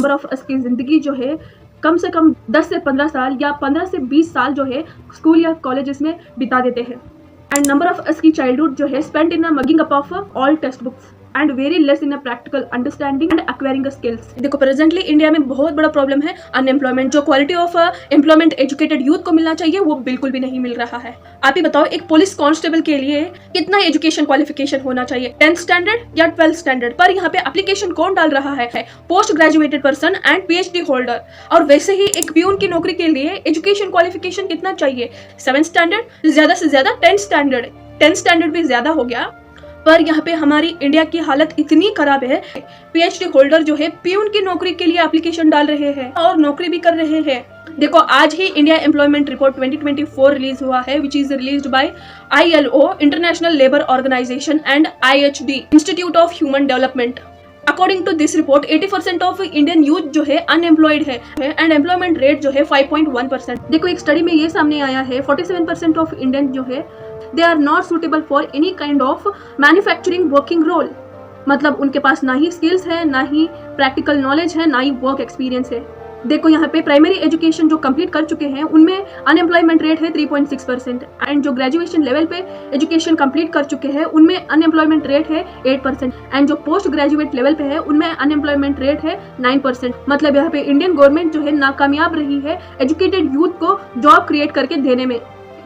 Number of us की ज़िंदगी जो है कम से कम 10 से 15 साल या 15 से 20 साल जो है स्कूल या कॉलेजेस में बिता देते हैं। एंड नंबर ऑफ अस की चाइल्डहुड जो है spent in a mugging up of all text books and very less in a practical understanding and acquiring skills. देखो प्रेजेंटली इंडिया में बहुत बड़ा प्रॉब्लम है अनएम्प्लॉयमेंट। जो quality of employment educated youth को मिलना चाहिए वो बिल्कुल भी नहीं मिल रहा है। आप ही बताओ एक पुलिस कांस्टेबल के लिए कितना एजुकेशन क्वालिफिकेशन होना चाहिए, 10th स्टैंडर्ड या 12th स्टैंडर्ड? पर यहाँ पे एप्लीकेशन कौन डाल रहा है? Post graduated person and PhD holder. और वैसे ही एक प्यून की नौकरी के लिए एजुकेशन क्वालिफिकेशन कितना चाहिए? 7th स्टैंडर्ड, ज्यादा से ज्यादा 10th स्टैंडर्ड। 10th स्टैंडर्ड भी ज्यादा हो गया। पर यहाँ पे हमारी इंडिया की हालत इतनी खराब है, PhD होल्डर जो है प्यून की नौकरी के लिए एप्लीकेशन डाल रहे हैं और नौकरी भी कर रहे हैं। देखो आज ही इंडिया एम्प्लॉयमेंट रिपोर्ट 2024 रिलीज हुआ है, which is released by ILO International Labour Organization and IHD Institute of Human Development. According to this report 80% of Indian youth जो है अनएम्प्लॉयड है एंड एम्प्लॉयमेंट रेट जो है 5.1%। देखो एक स्टडी में ये सामने आया है 47% ऑफ इंडियन जो है they are not suitable for any kind of manufacturing working role. मतलब उनके पास ना ही स्किल्स है, ना ही प्रैक्टिकल नॉलेज है, ना ही वर्क एक्सपीरियंस है। देखो यहाँ पे प्राइमरी एजुकेशन जो कंप्लीट कर चुके हैं उनमें अनएम्प्लॉयमेंट रेट है 3.6% एंड जो ग्रेजुएशन लेवल पे एजुकेशन कंप्लीट कर चुके हैं उनमें अनएम्प्लॉयमेंट रेट है 8% एंड जो पोस्ट ग्रेजुएट लेवल पे है उनमें अनएम्प्लॉयमेंट रेट है 9%। मतलब यहाँ पे इंडियन गवर्नमेंट जो है नाकामयाब रही है एजुकेटेड यूथ को जॉब क्रिएट करके देने में।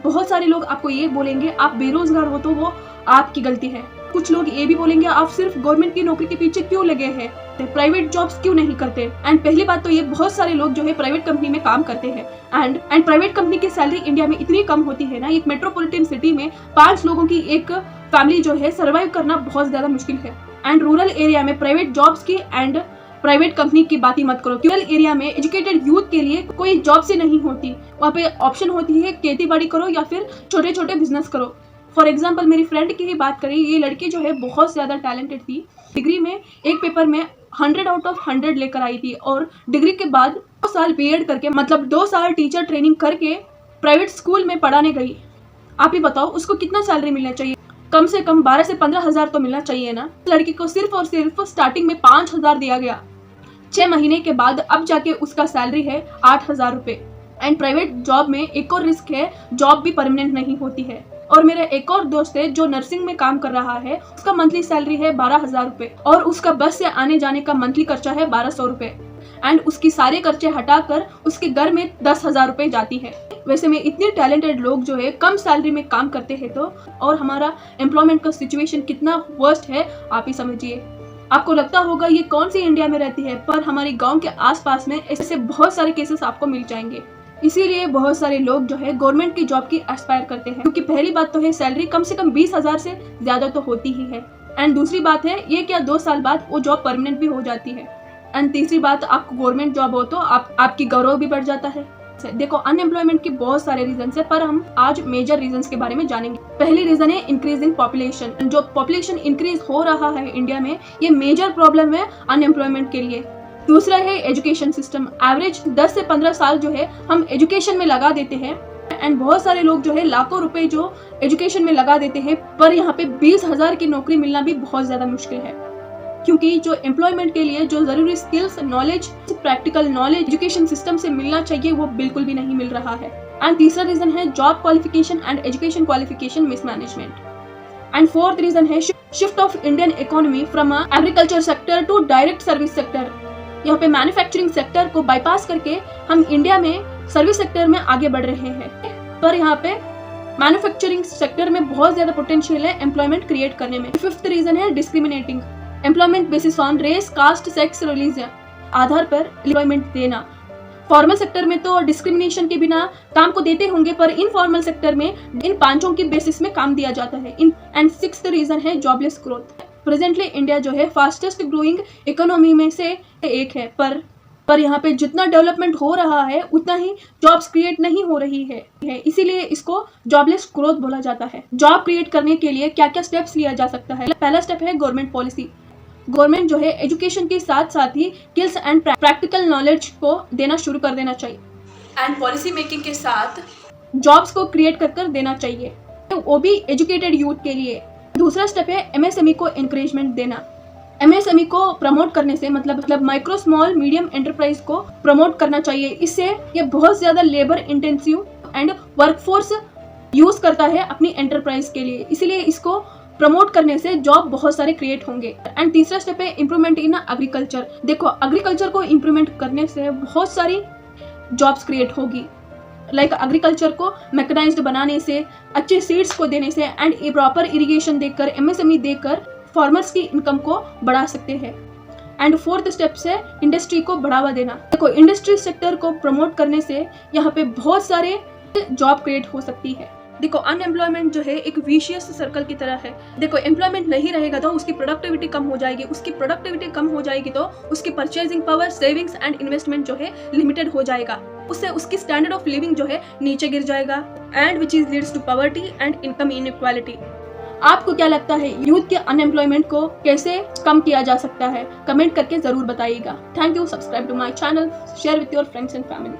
बहुत सारे लोग आपको ये बोलेंगे आप बेरोजगार हो तो वो आपकी गलती है। कुछ लोग ये भी बोलेंगे आप सिर्फ गवर्नमेंट की नौकरी के पीछे क्यों लगे हैं, प्राइवेट जॉब्स क्यों नहीं करते। एंड पहली बात तो ये बहुत सारे लोग जो है प्राइवेट कंपनी में काम करते हैं एंड प्राइवेट कंपनी की सैलरी इंडिया में इतनी कम होती है ना, एक मेट्रोपॉलिटन सिटी में 5 लोगों की एक फैमिली जो है सर्वाइव करना बहुत ज्यादा मुश्किल है। एंड रूरल एरिया में प्राइवेट जॉब्स की एंड प्राइवेट कंपनी की बात ही मत करो। रूरल एरिया में एजुकेटेड यूथ के लिए कोई जॉब से नहीं होती, वहाँ पे ऑप्शन होती है खेती बाड़ी करो या फिर छोटे छोटे बिजनेस करो। फॉर एग्जाम्पल मेरी फ्रेंड की ही बात करें, ये लड़की जो है बहुत ज्यादा टैलेंटेड थी। डिग्री में एक पेपर में 100 आउट ऑफ 100 लेकर आई थी और डिग्री के बाद 2 साल BEd करके मतलब 2 साल टीचर ट्रेनिंग करके प्राइवेट स्कूल में पढ़ाने गई। आप ही बताओ उसको कितना सैलरी मिलना चाहिए? कम से कम 12 से 15 हज़ार तो मिलना चाहिए ना। लड़की को सिर्फ और सिर्फ स्टार्टिंग में 5,000 दिया गया। 6 महीने के बाद अब जाके उसका सैलरी है 8,000 रुपए। एंड प्राइवेट जॉब में एक और रिस्क है, जॉब भी परमानेंट नहीं होती है। और मेरा एक और दोस्त है जो नर्सिंग में काम कर रहा है, उसका मंथली सैलरी है 12,000 रुपए और उसका बस से आने जाने का मंथली खर्चा है 1,200 रुपए एंड उसकी सारे खर्चे हटाकर उसके घर में 10,000 रुपए जाती है। वैसे में इतने टैलेंटेड लोग जो है कम सैलरी में काम करते हैं तो और हमारा एम्प्लॉयमेंट का सिचुएशन कितना वर्स्ट है आप ही समझिए। आपको लगता होगा ये कौन सी इंडिया में रहती है, पर हमारे गांव के आसपास में ऐसे बहुत सारे केसेस आपको मिल जाएंगे। इसीलिए बहुत सारे लोग जो है गवर्नमेंट की जॉब की एस्पायर करते हैं, क्योंकि पहली बात तो है सैलरी कम से कम 20,000 से ज्यादा तो होती ही है एंड दूसरी बात है ये क्या 2 साल बाद वो जॉब परमानेंट भी हो जाती है एंड तीसरी बात आपको गवर्नमेंट जॉब हो तो आपकी गौरव भी बढ़ जाता है। देखो अनएम्प्लॉयमेंट के बहुत सारे रीजन है, पर हम आज मेजर रीजन के बारे में जानेंगे। पहली रीजन है इंक्रीजिंग पॉपुलेशन। जो पॉपुलेशन इंक्रीज हो रहा है इंडिया में ये मेजर प्रॉब्लम है अनएम्प्लॉयमेंट के लिए। दूसरा है एजुकेशन सिस्टम। एवरेज 10 से 15 साल जो है हम एजुकेशन में लगा देते हैं एंड बहुत सारे लोग जो है लाखों रुपए जो एजुकेशन में लगा देते हैं, पर यहाँ पे 20,000 की नौकरी मिलना भी बहुत ज्यादा मुश्किल है, क्योंकि जो एम्प्लॉयमेंट के लिए जो जरूरी skills, knowledge, practical knowledge education system से मिलना चाहिए वो बिल्कुल भी नहीं मिल रहा है। एंड तीसरा रीजन है job qualification and education qualification mismanagement. And fourth reason है shift of Indian economy from agriculture sector to direct service sector. यहाँ पे मैन्युफैक्चरिंग सेक्टर को बाईपास करके हम इंडिया में सर्विस सेक्टर में आगे बढ़ रहे हैं, पर यहाँ पे मैन्युफैक्चरिंग सेक्टर में बहुत ज्यादा पोटेंशियल है एम्प्लॉयमेंट क्रिएट करने में। फिफ्थ रीजन है discriminating employment basis on race, caste, sex, religion आधार पर एम्प्लॉयमेंट देना। फॉर्मल सेक्टर में तो डिस्क्रिमिनेशन के बिना काम को देते होंगे, पर इनफॉर्मल सेक्टर में इन 5 की बेसिस में काम दिया जाता है। एंड सिक्स्थ रीजन है जॉबलेस ग्रोथ। प्रेजेंटली इंडिया जो है फास्टेस्ट ग्रोइंग इकोनॉमी में से एक है, पर यहाँ पे जितना डेवलपमेंट हो रहा है उतना ही जॉब्स क्रिएट नहीं हो रही है, इसीलिए इसको जॉबलेस ग्रोथ बोला जाता है। जॉब क्रिएट करने के लिए क्या क्या स्टेप्स लिया जा सकता है? पहला स्टेप है गवर्नमेंट पॉलिसी। गवर्नमेंट जो है एजुकेशन के साथ साथ ही स्किल्स एंड प्रैक्टिकल नॉलेज को देना शुरू कर देना चाहिए एंड पॉलिसी मेकिंग के साथ जॉब्स को क्रिएट कर देना चाहिए, वो भी एजुकेटेड यूथ के लिए। दूसरा स्टेप है MSME को एनकरेजमेंट देना। MSME को प्रमोट करने से मतलब माइक्रो स्मॉल मीडियम एंटरप्राइज को प्रमोट करना चाहिए। इससे ये बहुत ज़्यादा labour intensive and workforce use करता है अपनी एंटरप्राइज के लिए, इसीलिए इसको प्रमोट करने से जॉब बहुत सारे क्रिएट होंगे। एंड तीसरा स्टेप है इम्प्रूवमेंट इन एग्रीकल्चर। देखो एग्रीकल्चर को इम्प्रूवमेंट करने से बहुत सारी जॉब्स क्रिएट होगी। लाइक एग्रीकल्चर को मैकेनाइज्ड बनाने से, अच्छे सीड्स को देने से एंड प्रॉपर इरिगेशन देकर, MSME देकर फार्मर्स की इनकम को बढ़ा सकते हैं। एंड फोर्थ स्टेप से इंडस्ट्री को बढ़ावा देना। देखो इंडस्ट्री सेक्टर को प्रमोट करने से यहाँ पे बहुत सारे जॉब क्रिएट हो सकती है। देखो अनएम्प्लॉयमेंट जो है एक विशियस सर्कल की तरह है। देखो एम्प्लॉयमेंट नहीं रहेगा तो उसकी प्रोडक्टिविटी कम हो जाएगी, उसकी प्रोडक्टिविटी कम हो जाएगी तो उसकी purchasing power, savings and investment जो है लिमिटेड हो जाएगा, उससे उसकी स्टैंडर्ड ऑफ लिविंग जो है नीचे गिर जाएगा and which is leads to poverty and income inequality. आपको क्या लगता है यूथ के अनएम्प्लॉयमेंट को कैसे कम किया जा सकता है? कमेंट करके जरूर बताइएगा। Thank you. Subscribe to my channel, share with your friends and family.